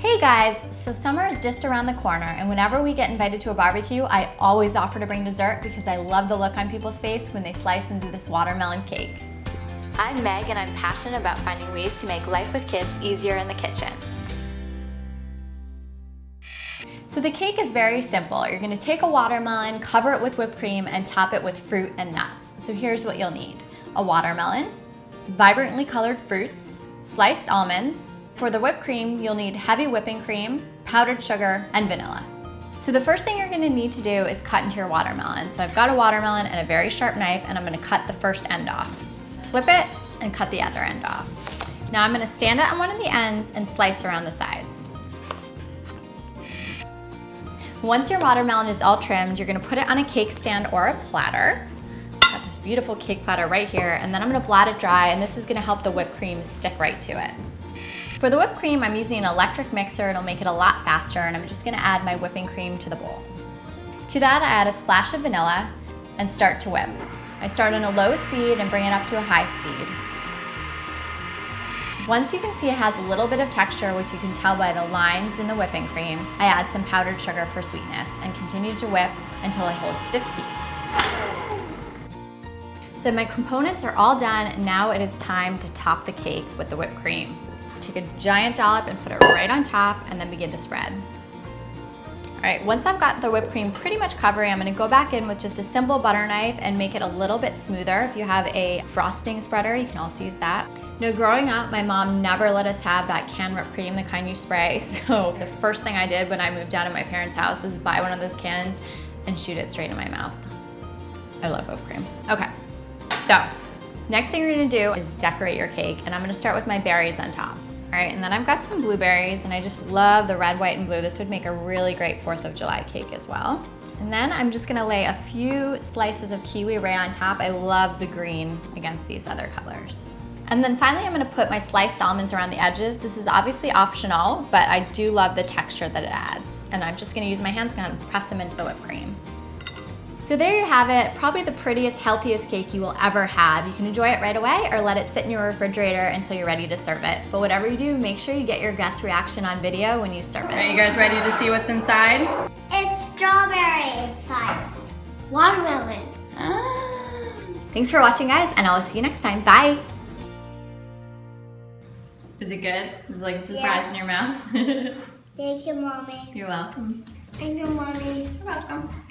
Hey guys, so summer is just around the corner, and whenever we get invited to a barbecue, I always offer to bring dessert because I love the look on people's face when they slice into this watermelon cake. I'm Meg, and I'm passionate about finding ways to make life with kids easier in the kitchen. So the cake is very simple. You're gonna take a watermelon, cover it with whipped cream, and top it with fruit and nuts. So here's what you'll need. A watermelon, vibrantly colored fruits, sliced almonds. For the whipped cream, you'll need heavy whipping cream, powdered sugar, and vanilla. So the first thing you're gonna need to do is cut into your watermelon. So I've got a watermelon and a very sharp knife, and I'm gonna cut the first end off. Flip it and cut the other end off. Now I'm gonna stand it on one of the ends and slice around the sides. Once your watermelon is all trimmed, you're gonna put it on a cake stand or a platter. I've got this beautiful cake platter right here, and then I'm gonna blot it dry, and this is gonna help the whipped cream stick right to it. For the whipped cream, I'm using an electric mixer. It'll make it a lot faster, and I'm just gonna add my whipping cream to the bowl. To that, I add a splash of vanilla and start to whip. I start on a low speed and bring it up to a high speed. Once you can see it has a little bit of texture, which you can tell by the lines in the whipping cream, I add some powdered sugar for sweetness and continue to whip until I hold stiff peaks. So my components are all done, and now it is time to top the cake with the whipped cream. Take a giant dollop and put it right on top, and then begin to spread. All right, once I've got the whipped cream pretty much covering, I'm gonna go back in with just a simple butter knife and make it a little bit smoother. If you have a frosting spreader, you can also use that. You know, growing up, my mom never let us have that canned whipped cream, the kind you spray. So the first thing I did when I moved out of my parents' house was buy one of those cans and shoot it straight in my mouth. I love whipped cream. Okay, so next thing you're gonna do is decorate your cake, and I'm gonna start with my berries on top. All right, and then I've got some blueberries, and I just love the red, white, and blue. This would make a really great 4th of July cake as well. And then I'm just gonna lay a few slices of kiwi right on top. I love the green against these other colors. And then finally, I'm gonna put my sliced almonds around the edges. This is obviously optional, but I do love the texture that it adds. And I'm just gonna use my hands and press them into the whipped cream. So there you have it, probably the prettiest, healthiest cake you will ever have. You can enjoy it right away or let it sit in your refrigerator until you're ready to serve it. But whatever you do, make sure you get your guest reaction on video when you serve it. Are you guys ready to see what's inside? It's strawberry inside. Watermelon. Thanks for watching, guys, and I'll see you next time. Bye. Is it good? Is it like a surprise in your mouth? Thank you, Mommy. You're welcome. Thank you, Mommy. You're welcome.